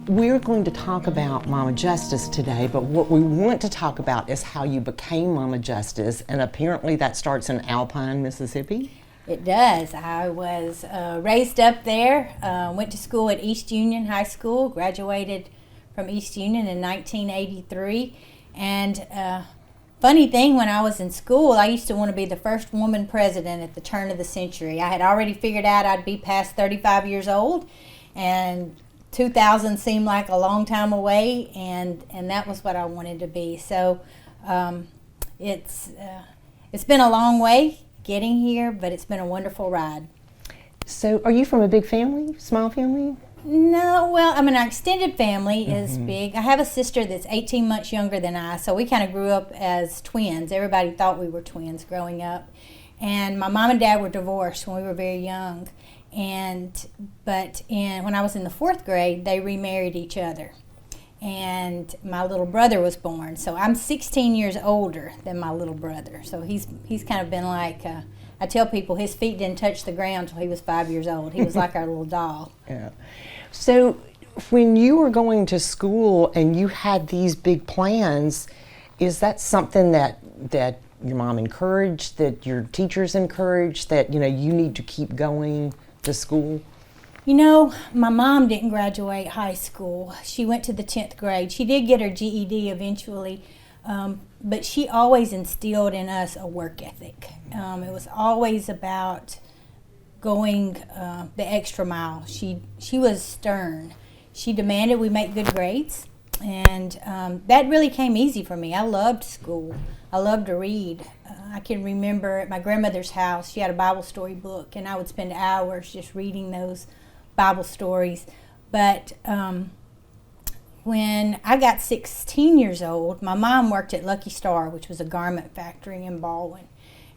We're going to talk about Mama Justice today, but what we want to talk about is how you became Mama Justice, and apparently that starts in Alpine, Mississippi. It does. I was raised up there, went to school at East Union High School, graduated from East Union in 1983, and funny thing, when I was in school, I used to want to be the first woman president at the turn of the century. I had already figured out I'd be past 35 years old, and 2000 seemed like a long time away, and that was what I wanted to be. So it's been a long way getting here, but it's been a wonderful ride. So are you from a big family, small family? No, well, I mean, our extended family is big. I have a sister that's 18 months younger than I, so we kind of grew up as twins. Everybody thought we were twins growing up. And my mom and dad were divorced when we were very young. But when I was in the 4th grade, they remarried each other. And my little brother was born. So I'm 16 years older than my little brother. So he's kind of been like, I tell people his feet didn't touch the ground until he was 5 years old. He was like our little doll. Yeah. So when you were going to school and you had these big plans, is that something that your mom encouraged, that your teachers encouraged, that you need to keep going to school? My mom didn't graduate high school. She went to the 10th grade. She did get her GED eventually, but she always instilled in us a work ethic. It was always about going the extra mile. She was stern. She demanded we make good grades, and that really came easy for me. I loved school. I loved to read. I can remember at my grandmother's house, she had a Bible story book, and I would spend hours just reading those Bible stories. But when I got 16 years old, my mom worked at Lucky Star, which was a garment factory in Baldwyn.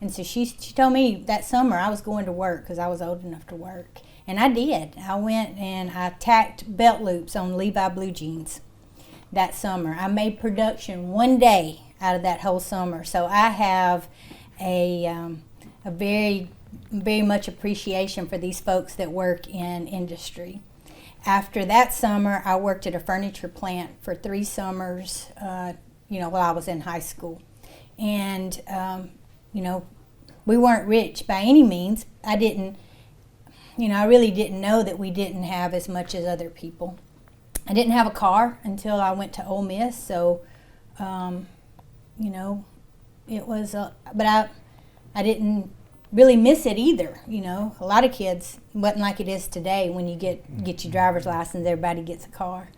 And so she told me that summer I was going to work because I was old enough to work. And I did. I went and I tacked belt loops on Levi blue jeans that summer. I made production one day out of that whole summer. So I have a very, very much appreciation for these folks that work in industry. After that summer, I worked at a furniture plant for 3 summers, while I was in high school. And we weren't rich by any means. I really didn't know that we didn't have as much as other people. I didn't have a car until I went to Ole Miss, so, it was, but I didn't really miss it either. A lot of kids, wasn't like it is today when you get your driver's license, everybody gets a car.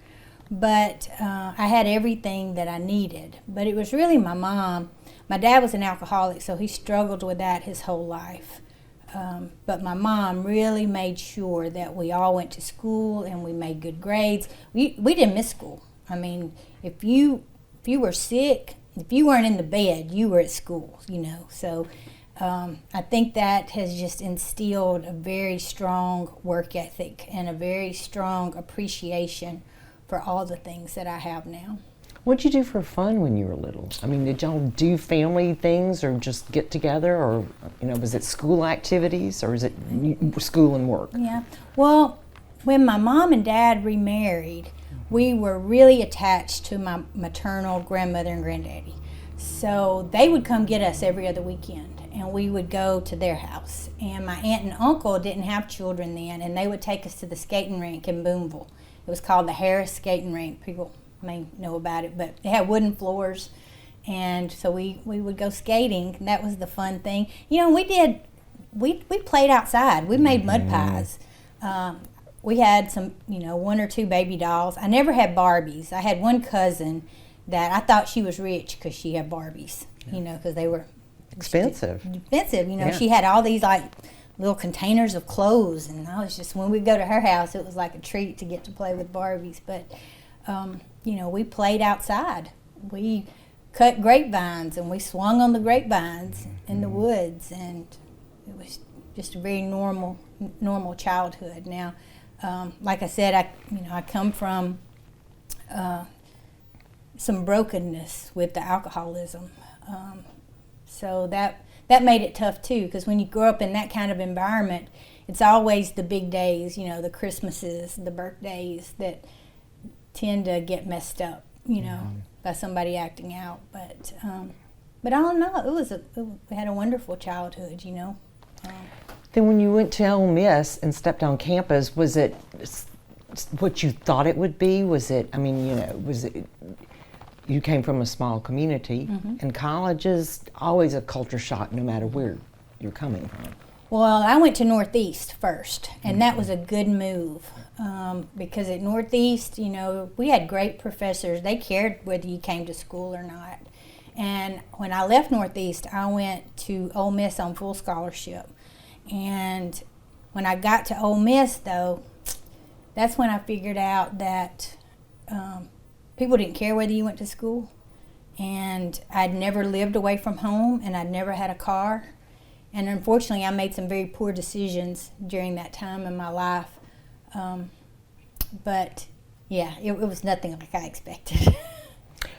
But I had everything that I needed. But it was really my mom. My dad was an alcoholic, so he struggled with that his whole life. But my mom really made sure that we all went to school and we made good grades. We didn't miss school. I mean, if you were sick, if you weren't in the bed, you were at school, So I think that has just instilled a very strong work ethic and a very strong appreciation for all the things that I have now. What'd you do for fun when you were little? I mean, did y'all do family things or just get together, or was it school activities, or is it school and work? Yeah. Well, when my mom and dad remarried, we were really attached to my maternal grandmother and granddaddy. So they would come get us every other weekend, and we would go to their house. And my aunt and uncle didn't have children then, and they would take us to the skating rink in Boonville. It was called the Harris Skating Rink. People may know about it, but they had wooden floors, and so we would go skating. And that was the fun thing. We played outside. We made mud pies. We had some, 1 or 2 baby dolls. I never had Barbies. I had one cousin that I thought she was rich because she had Barbies, because they were expensive. Yeah. She had all these little containers of clothes, and I was just, when we'd go to her house, it was like a treat to get to play with Barbies. But we played outside. We cut grapevines, and we swung on the grapevines in the woods, and it was just a very normal childhood. Now, like I said, I come from some brokenness with the alcoholism, so that made it tough too. Because when you grow up in that kind of environment, it's always the big days, the Christmases, the birthdays that tend to get messed up, by somebody acting out. But I don't know. We had a wonderful childhood, Then when you went to Ole Miss and stepped on campus, was it what you thought it would be? Was it, you came from a small community, and college is always a culture shock no matter where you're coming from. Well, I went to Northeast first, and that was a good move because at Northeast, we had great professors. They cared whether you came to school or not. And when I left Northeast, I went to Ole Miss on full scholarship. And when I got to Ole Miss, though, that's when I figured out that people didn't care whether you went to school. And I'd never lived away from home, and I'd never had a car. And unfortunately, I made some very poor decisions during that time in my life. But yeah, it was nothing like I expected.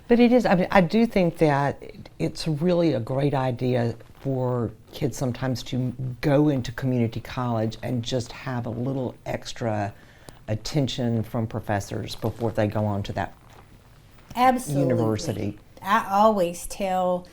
But it is, I do think that it's really a great idea for kids sometimes to go into community college and just have a little extra attention from professors before they go on to that university. I always tell,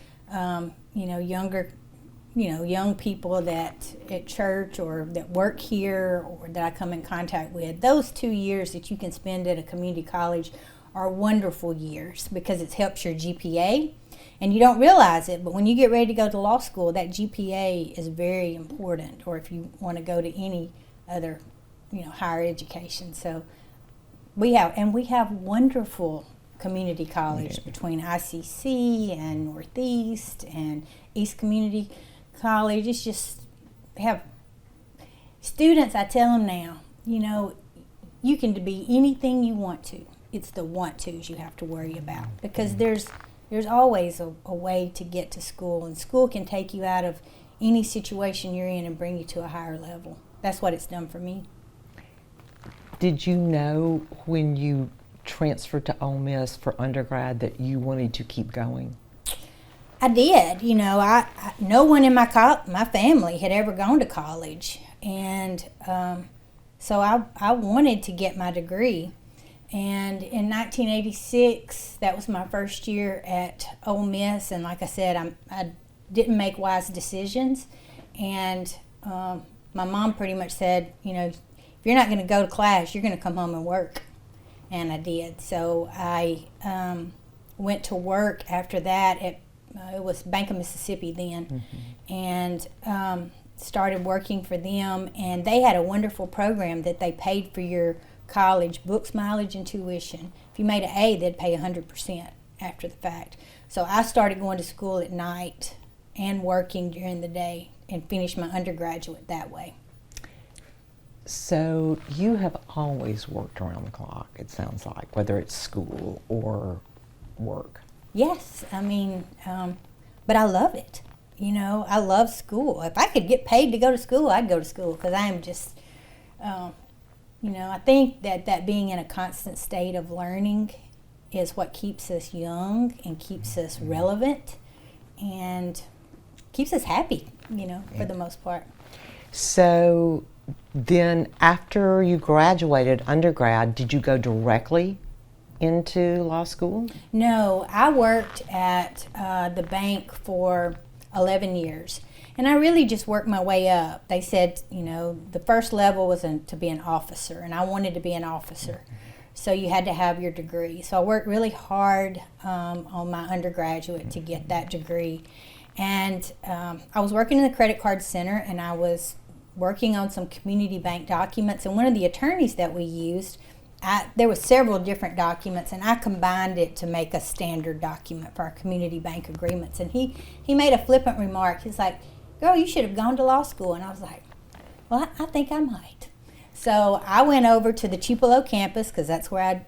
young people that at church or that work here or that I come in contact with, those 2 years that you can spend at a community college are wonderful years because it helps your GPA. And you don't realize it, but when you get ready to go to law school, that GPA is very important, or if you want to go to any other, higher education. So we have wonderful community college between ICC and Northeast and East Community College. It's just, have students, I tell them now, you can be anything you want to. It's the want tos you have to worry about because there's always a way to get to school, and school can take you out of any situation you're in and bring you to a higher level. That's what it's done for me. Did you know when you transferred to Ole Miss for undergrad that you wanted to keep going? I did. No one in my family had ever gone to college, and so I wanted to get my degree. And in 1986, that was my first year at Ole Miss, and like I said, I didn't make wise decisions, and my mom pretty much said, if you're not going to go to class, you're going to come home and work, and I did. So I went to work after that at it was Bank of Mississippi then, and started working for them, and they had a wonderful program that they paid for your college, books, mileage, and tuition. If you made an A, they'd pay 100% after the fact. So I started going to school at night and working during the day and finished my undergraduate that way. So you have always worked around the clock, it sounds like, whether it's school or work. Yes, but I love it. I love school. If I could get paid to go to school, I'd go to school because I am just, I think that being in a constant state of learning is what keeps us young and keeps us relevant and keeps us happy, for the most part. So then after you graduated undergrad, did you go directly into law school? No, I worked at the bank for 11 years. And I really just worked my way up. They said, the first level was to be an officer, and I wanted to be an officer. So you had to have your degree. So I worked really hard on my undergraduate to get that degree. And I was working in the credit card center, and I was working on some community bank documents. And one of the attorneys that we used, there were several different documents, and I combined it to make a standard document for our community bank agreements. And he made a flippant remark. He's like, "Girl, you should have gone to law school." And I was like, well, I think I might. So I went over to the Tupelo campus because that's where I'd,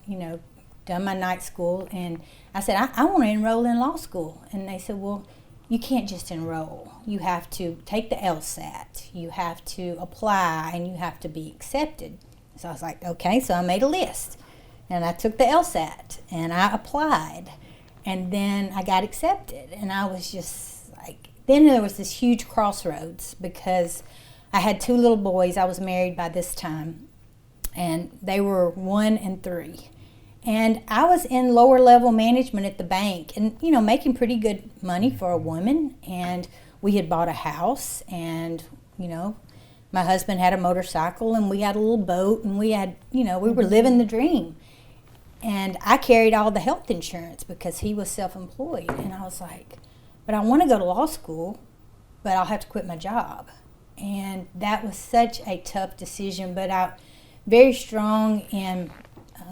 done my night school. And I said, I want to enroll in law school. And they said, well, you can't just enroll. You have to take the LSAT. You have to apply, and you have to be accepted. So I was like, okay. So I made a list. And I took the LSAT, and I applied. And then I got accepted. And I was just like, then there was this huge crossroads because I had 2 little boys. I was married by this time, and they were 1 and 3. And I was in lower level management at the bank and, making pretty good money for a woman. And we had bought a house and, my husband had a motorcycle and we had a little boat and we had, we were living the dream. And I carried all the health insurance because he was self-employed. And I was like, but I want to go to law school, but I'll have to quit my job. And that was such a tough decision, but I very strong in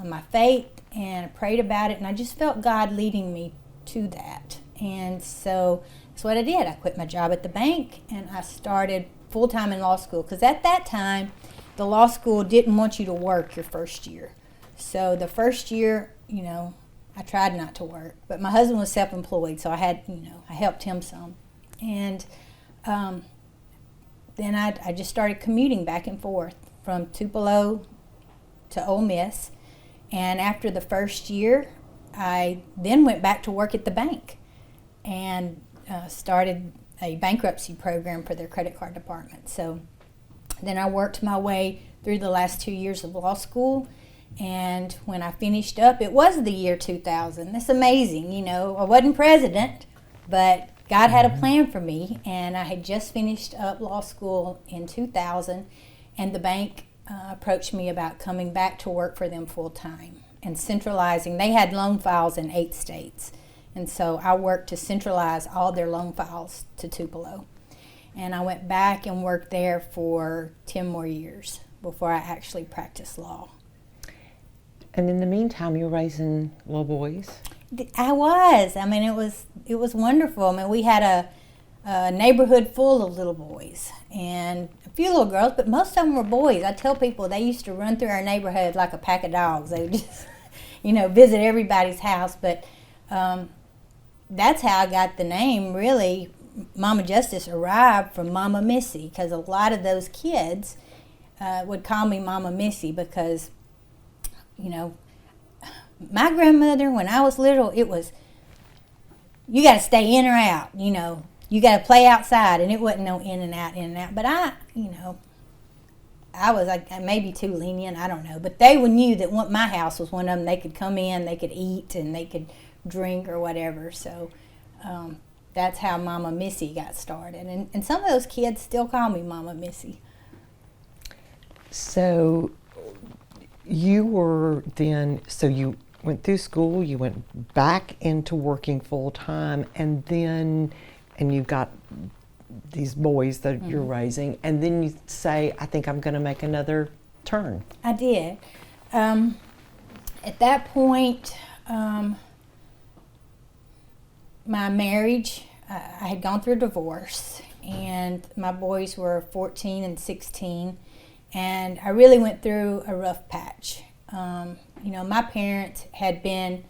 my faith, and I prayed about it, and I just felt God leading me to that. And so that's what I did. I quit my job at the bank, and I started full-time in law school, because at that time, the law school didn't want you to work your first year. So the first year, I tried not to work, but my husband was self-employed, so I had, I helped him some. And then I just started commuting back and forth from Tupelo to Ole Miss. And after the first year, I then went back to work at the bank and started a bankruptcy program for their credit card department. So then I worked my way through the last 2 years of law school. And when I finished up, it was the year 2000. That's amazing. I wasn't president, but God had a plan for me. And I had just finished up law school in 2000. And the bank approached me about coming back to work for them full time and centralizing. They had loan files in 8 states. And so I worked to centralize all their loan files to Tupelo. And I went back and worked there for 10 more years before I actually practiced law. And in the meantime, you're raising little boys? I was. I mean, it was wonderful. I mean, we had a neighborhood full of little boys and a few little girls, but most of them were boys. I tell people they used to run through our neighborhood like a pack of dogs. They would just, visit everybody's house. But that's how I got the name, really. Mama Justice arrived from Mama Missy, because a lot of those kids would call me Mama Missy because, my grandmother, when I was little, it was, you got to stay in or out, you got to play outside, and it wasn't no in and out. But I was like maybe too lenient, I don't know. But they knew that my house was one of them. They could come in, they could eat, and they could drink or whatever. So that's how Mama Missy got started. And some of those kids still call me Mama Missy. So you went through school, you went back into working full time, and you got these boys that you're raising, and then you say, I think I'm going to make another turn. I did. At that point, my marriage, I had gone through a divorce, and my boys were 14 and 16, and I really went through a rough patch. My parents had been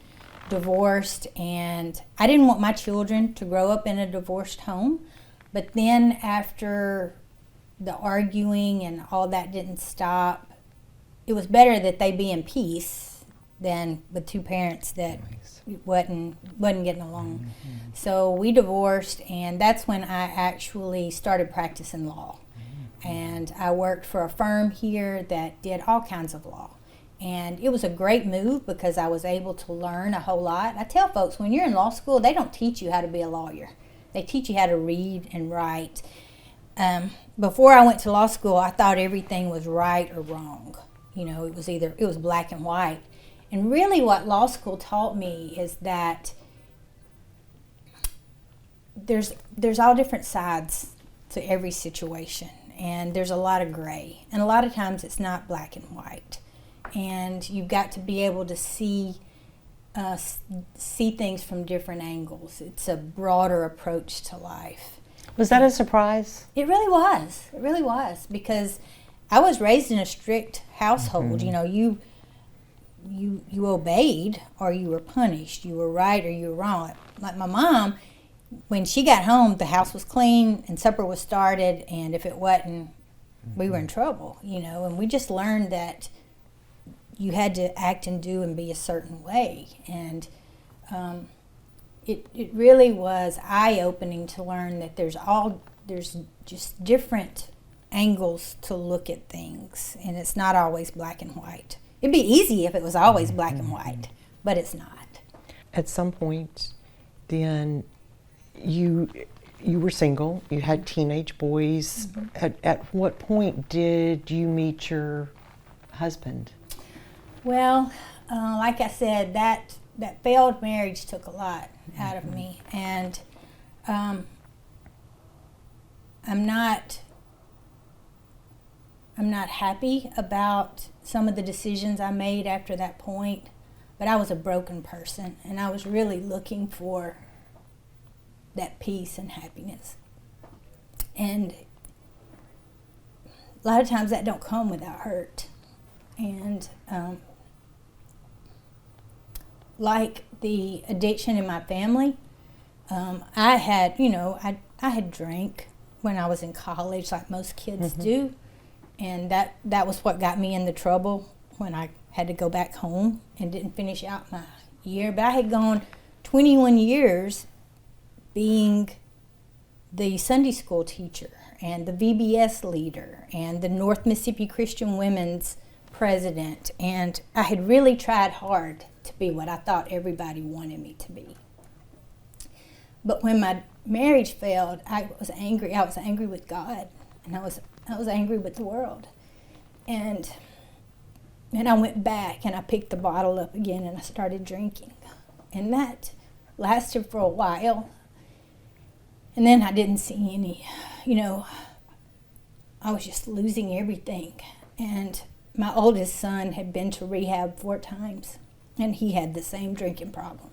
divorced, and I didn't want my children to grow up in a divorced home. But then after the arguing and all that didn't stop, it was better that they be in peace than with two parents that wasn't getting along. Mm-hmm. So we divorced, and that's when I actually started practicing law. Mm-hmm. And I worked for a firm here that did all kinds of law. And it was a great move because I was able to learn a whole lot. I tell folks, when you're in law school, they don't teach you how to be a lawyer. They teach you how to read and write. Before I went to law school, I thought everything was right or wrong. It was black and white. And really what law school taught me is that there's all different sides to every situation. And there's a lot of gray. And a lot of times it's not black and white. And you've got to be able to see things from different angles. It's a broader approach to life. Was that a surprise? It really was. It really was, because I was raised in a strict household. Mm-hmm. You obeyed or you were punished. You were right or you were wrong. Like my mom, when she got home, the house was clean and supper was started, and if it wasn't, we were in trouble. And we just learned that you had to act and do and be a certain way. And it really was eye-opening to learn that there's just different angles to look at things, and it's not always black and white. It'd be easy if it was always black and white, but it's not. At some point, then you were single. You had teenage boys. At what point did you meet your husband? Well, like I said, that failed marriage took a lot out of me, and I'm not happy about some of the decisions I made after that point, but I was a broken person, and I was really looking for that peace and happiness. And a lot of times that don't come without hurt. And like the addiction in my family, I had, I had drank when I was in college, like most kids do. And that was what got me in the trouble when I had to go back home and didn't finish out my year. But I had gone 21 years being the Sunday school teacher and the VBS leader and the North Mississippi Christian Women's president. And I had really tried hard to be what I thought everybody wanted me to be. But when my marriage failed, I was angry. I was angry with God, and I was angry with the world. And I went back and I picked the bottle up again and I started drinking. And that lasted for a while. And then I didn't see any, I was just losing everything. And my oldest son had been to rehab 4 times, and he had the same drinking problem.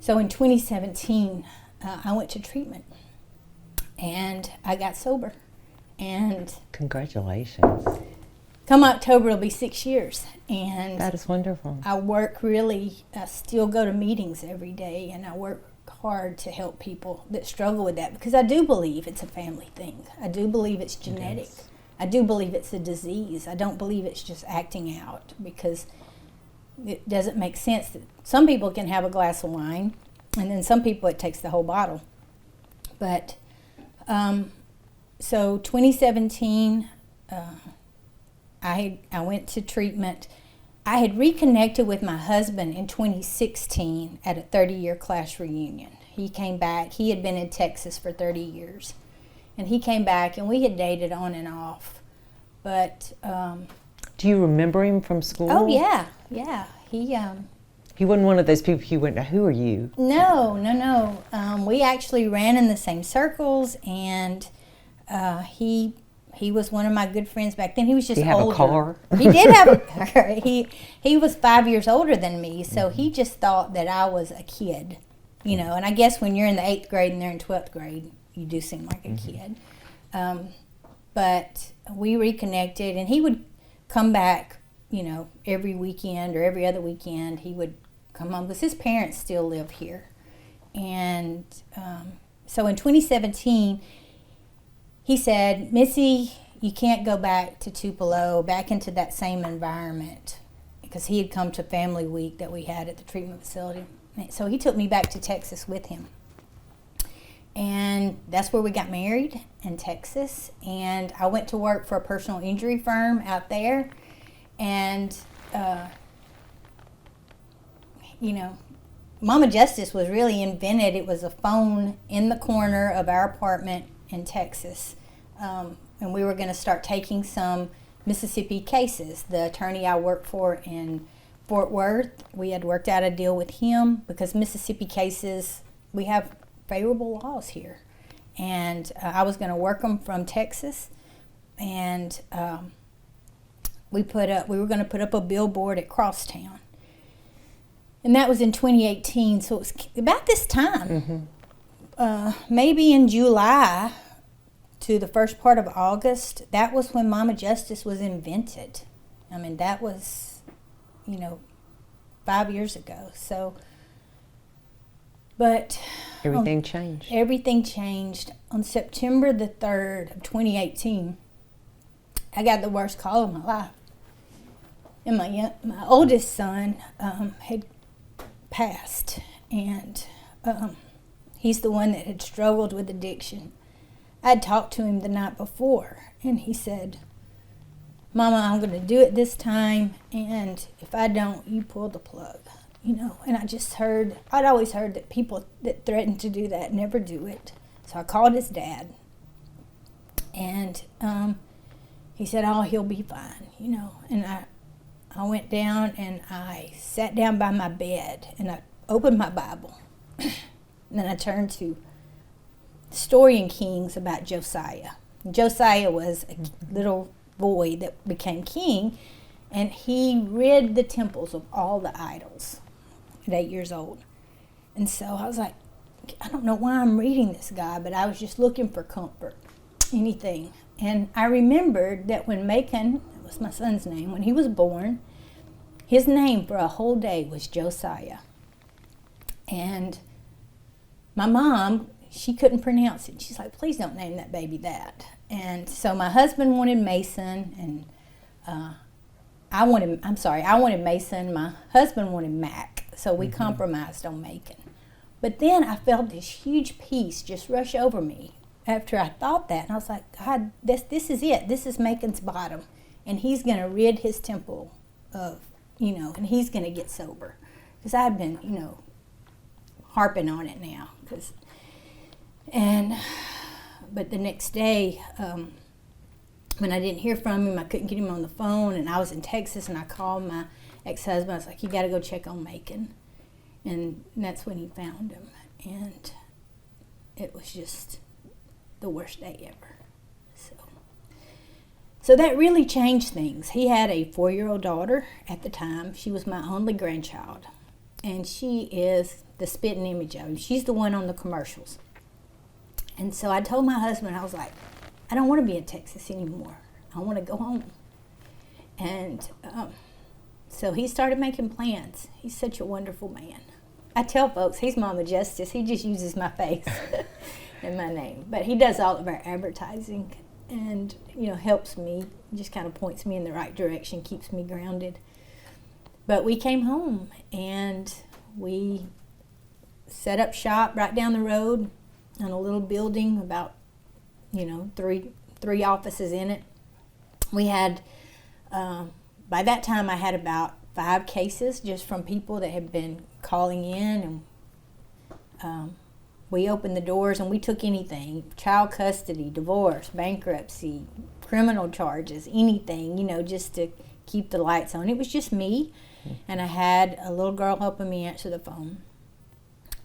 So in 2017, I went to treatment, and I got sober. And congratulations. Come October, it'll be 6 years. And that is wonderful. I work really, I still go to meetings every day, and I work hard to help people that struggle with that, because I do believe it's a family thing. I do believe it's genetic. I do believe it's a disease. I don't believe it's just acting out, because it doesn't make sense that some people can have a glass of wine, and then some people it takes the whole bottle. But so 2017, I went to treatment. I had reconnected with my husband in 2016 at a 30-year class reunion. He came back. He had been in Texas for 30 years. And he came back, and we had dated on and off. But do you remember him from school? Oh, yeah. He wasn't one of those people you went, who are you? No. We actually ran in the same circles, and he was one of my good friends back then. He was just older. Did he have a car? He did have a car. He was 5 years older than me, so he just thought that I was a kid, And I guess when you're in the 8th grade and they're in 12th grade, you do seem like a kid. But we reconnected, and he would come back, every weekend or every other weekend. He would come home because his parents still live here. And so in 2017, he said, Missy, you can't go back to Tupelo, back into that same environment, because he had come to Family Week that we had at the treatment facility. So he took me back to Texas with him. And that's where we got married, in Texas. And I went to work for a personal injury firm out there. And, Mama Justice was really invented. It was a phone in the corner of our apartment in Texas. And we were going to start taking some Mississippi cases. The attorney I worked for in Fort Worth, we had worked out a deal with him, because Mississippi cases, we have favorable laws here. And I was going to work them from Texas. And we were going to put up a billboard at Crosstown. And that was in 2018, so it was about this time. Maybe in July to the first part of August, that was when Mama Justice was invented. I mean, that was, 5 years ago. So, but everything changed. Everything changed. On September the 3rd of 2018, I got the worst call of my life. And my oldest son had passed, and he's the one that had struggled with addiction. I'd talked to him the night before, and he said, Mama, I'm going to do it this time, and if I don't, you pull the plug, you know. And I'd always heard that people that threatened to do that never do it. So I called his dad, and he said, oh, he'll be fine, you know. And I went down, and I sat down by my bed, and I opened my Bible. And then I turned to the story in Kings about Josiah. Josiah was a little boy that became king, and he rid the temples of all the idols at 8 years old. And so I was like, I don't know why I'm reading this guy, but I was just looking for comfort, anything. And I remembered that when Macon, that was my son's name, when he was born, his name for a whole day was Josiah. And my mom, she couldn't pronounce it. She's like, please don't name that baby that. And so my husband wanted Mason, and I wanted Mason. My husband wanted Mac. So we compromised on Macon. But then I felt this huge peace just rush over me after I thought that. And I was like, God, this is it. This is Macon's bottom. And he's going to rid his temple of, you know, and he's going to get sober. Because I've been, you know, harping on it now. But the next day, when I didn't hear from him, I couldn't get him on the phone, and I was in Texas, and I called my ex-husband. I was like, you got to go check on Macon. And that's when he found him. And it was just the worst day ever. So that really changed things. He had a 4-year-old daughter at the time. She was my only grandchild. And she is the spitting image of him. She's the one on the commercials. And so I told my husband, I was like, I don't want to be in Texas anymore. I want to go home. And so he started making plans. He's such a wonderful man. I tell folks, he's Mama Justice. He just uses my face and my name. But he does all of our advertising and, you know, helps me, just kind of points me in the right direction, keeps me grounded. But we came home, and we set up shop right down the road in a little building, about, you know, three offices in it. We had, by that time I had about 5 cases just from people that had been calling in, and we opened the doors and we took anything, child custody, divorce, bankruptcy, criminal charges, anything, you know, just to keep the lights on. It was just me, and I had a little girl helping me answer the phone.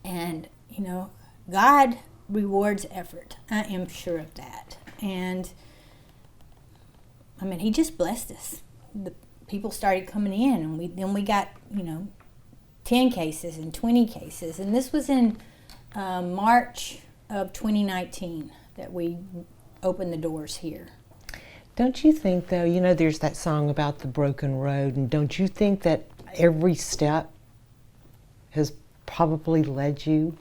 And, you know, God rewards effort. I am sure of that. And I mean, he just blessed us. The people started coming in, and then we got, you know, 10 cases and 20 cases. And this was in March of 2019 that we opened the doors here. Don't you think, though, you know, there's that song about the broken road, and don't you think that every step has probably led you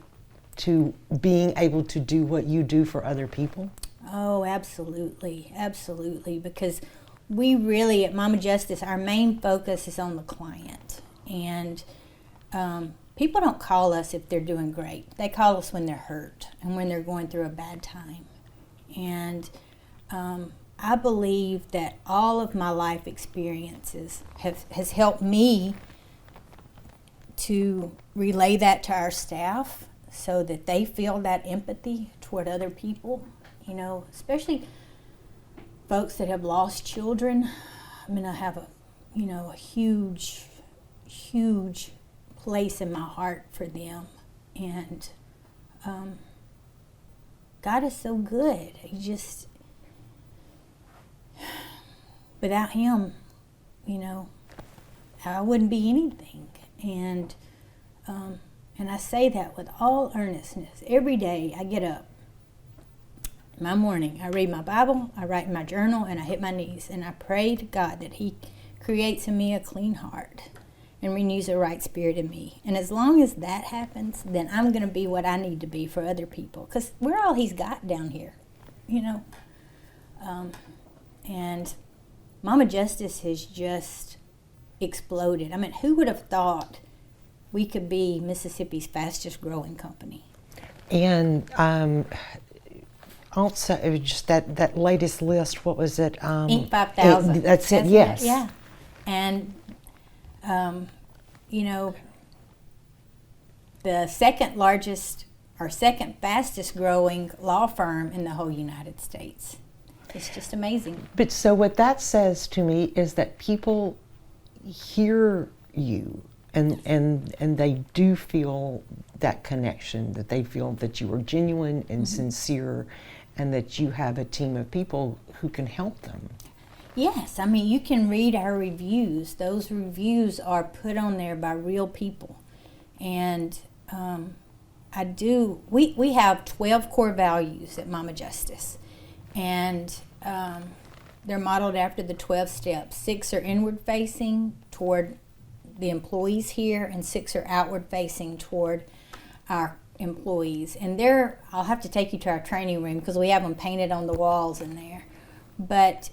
to being able to do what you do for other people? Oh, absolutely, absolutely, because we really, at Mama Justice, our main focus is on the client. And people don't call us if they're doing great. They call us when they're hurt and when they're going through a bad time. And I believe that all of my life experiences has helped me to relay that to our staff so that they feel that empathy toward other people, you know, especially folks that have lost children. I mean, I have a huge, huge place in my heart for them. And God is so good. He just, without him, you know, I wouldn't be anything. And I say that with all earnestness. Every day I get up in my morning, I read my Bible, I write in my journal, and I hit my knees, and I pray to God that he creates in me a clean heart and renews a right spirit in me. And as long as that happens, then I'm going to be what I need to be for other people, because we're all he's got down here, you know. And Mama Justice has just exploded. I mean, who would have thought we could be Mississippi's fastest growing company? And also, it was just that latest list. What was it? Inc. 5000. That's it. Yes. Yeah. And the second largest or second fastest growing law firm in the whole United States. It's just amazing. But so what that says to me is that people hear you and they do feel that connection, that they feel that you are genuine and sincere, and that you have a team of people who can help them. Yes, I mean, you can read our reviews. Those reviews are put on there by real people. And we have 12 core values at Mama Justice. And they're modeled after the 12 steps. 6 are inward facing toward the employees here, and 6 are outward facing toward our employees. And I'll have to take you to our training room because we have them painted on the walls in there. But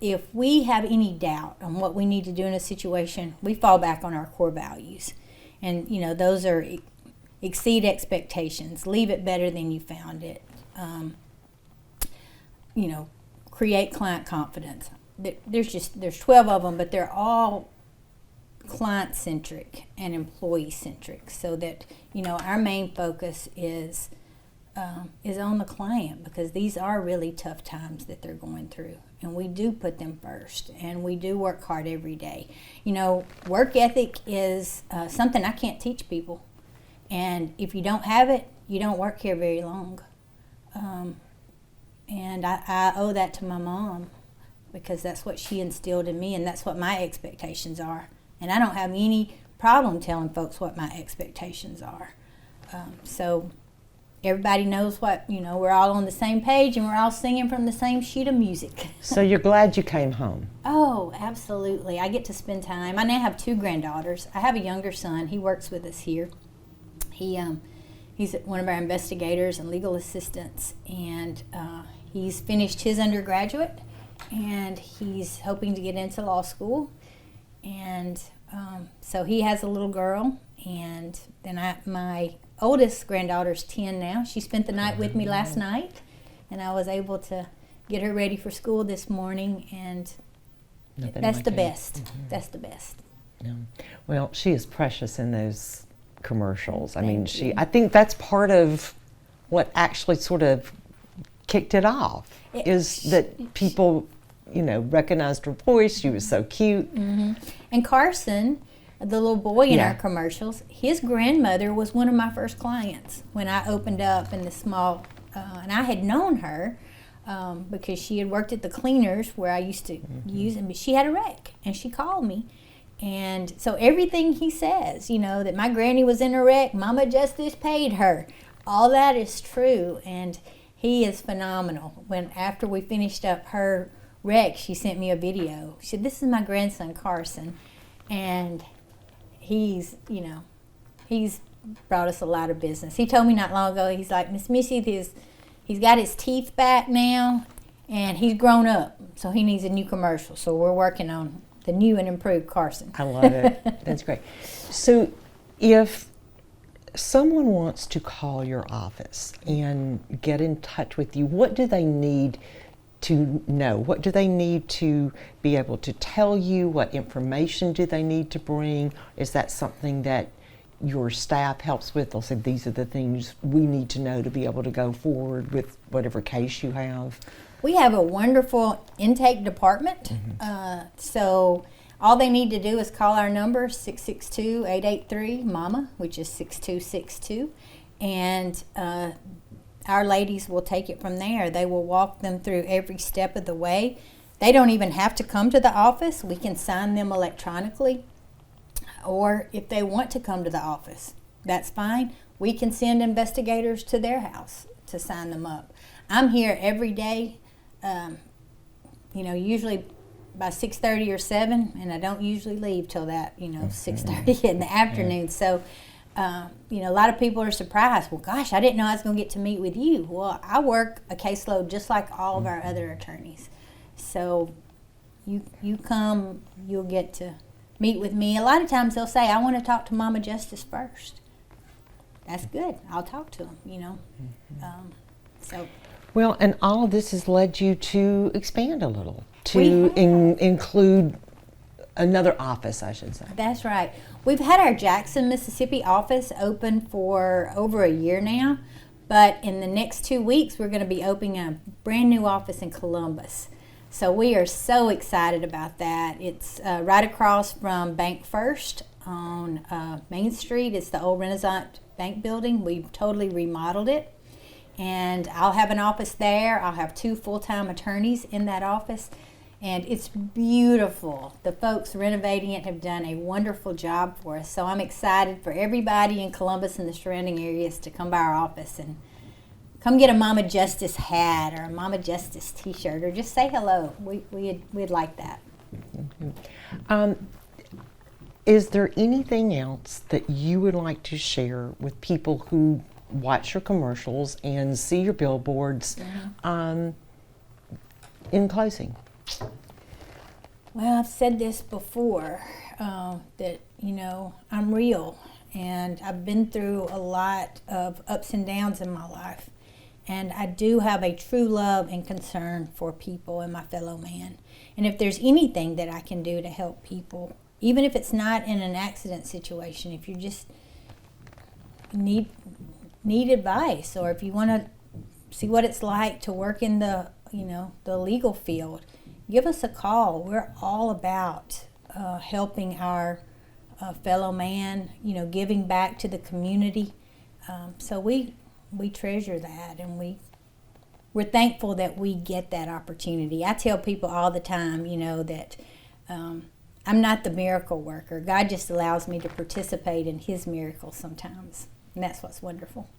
if we have any doubt on what we need to do in a situation, we fall back on our core values. And, those are exceed expectations, leave it better than you found it, create client confidence. There's 12 of them, but they're all client-centric and employee-centric, so that, our main focus is on the client, because these are really tough times that they're going through. And we do put them first, and we do work hard every day. Work ethic is something I can't teach people. And if you don't have it, you don't work here very long. And I owe that to my mom, because that's what she instilled in me, and that's what my expectations are. And I don't have any problem telling folks what my expectations are. So everybody knows what, we're all on the same page, and we're all singing from the same sheet of music. So you're glad you came home? Oh, absolutely. I get to spend time. I now have 2 granddaughters. I have a younger son. He works with us here. He's one of our investigators and legal assistants, and he's finished his undergraduate, and he's hoping to get into law school. And so he has a little girl, and then my oldest granddaughter's 10 now. She spent the night with me last night, and I was able to get her ready for school this morning, and that's the best. That's the best. Yeah. Well, she is precious in those commercials. I mean, Thank you. I think that's part of what actually sort of kicked it off, is that people, recognized her voice. She was so cute. Mm-hmm. And Carson, the little boy in our commercials, his grandmother was one of my first clients when I opened up in the small, and I had known her because she had worked at the cleaners where I used to use them, but she had a wreck, and she called me. And so everything he says, that my granny was in a wreck, Mama Justice paid her, all that is true, and he is phenomenal. After we finished up her wreck, she sent me a video. She said, "This is my grandson, Carson," and he's brought us a lot of business. He told me not long ago, he's like, "Miss Missy, he's got his teeth back now, and he's grown up, so he needs a new commercial." So we're working on the new and improved Carson. I love it. That's great. So if someone wants to call your office and get in touch with you, what do they need to know? What do they need to be able to tell you? What information do they need to bring? Is that something that your staff helps with? They'll say, these are the things we need to know to be able to go forward with whatever case you have. We have a wonderful intake department. So all they need to do is call our number, 662-883-MAMA, which is 6262. And our ladies will take it from there. They will walk them through every step of the way. They don't even have to come to the office. We can sign them electronically. Or if they want to come to the office, that's fine. We can send investigators to their house to sign them up. I'm here every day, usually by 6:30 or 7, and I don't usually leave till that, 6:30 in the afternoon. So, a lot of people are surprised. Well, gosh, I didn't know I was going to get to meet with you. Well, I work a caseload just like all of our other attorneys. So you come, you'll get to meet with me. A lot of times they'll say, "I want to talk to Mama Justice first." That's good. I'll talk to them, So. Well, and all of this has led you to expand a little, We to have. include another office, I should say. That's right. We've had our Jackson, Mississippi office open for over a year now, but in the next 2 weeks we're going to be opening a brand new office in Columbus. So we are so excited about that. It's right across from Bank First on Main Street. It's the old Renaissance Bank building. We've totally remodeled it. And I'll have an office there. I'll have 2 full-time attorneys in that office. And it's beautiful. The folks renovating it have done a wonderful job for us. So I'm excited for everybody in Columbus and the surrounding areas to come by our office and come get a Mama Justice hat or a Mama Justice t-shirt or just say hello. We'd like that. Is there anything else that you would like to share with people who watch your commercials and see your billboards in closing? Well, I've said this before, that, I'm real and I've been through a lot of ups and downs in my life. And I do have a true love and concern for people and my fellow man. And if there's anything that I can do to help people, even if it's not in an accident situation, if you just need advice, or if you want to see what it's like to work in the legal field, give us a call. We're all about helping our fellow man, giving back to the community. So we treasure that, and we're thankful that we get that opportunity. I tell people all the time, that I'm not the miracle worker. God just allows me to participate in His miracles sometimes, and that's what's wonderful.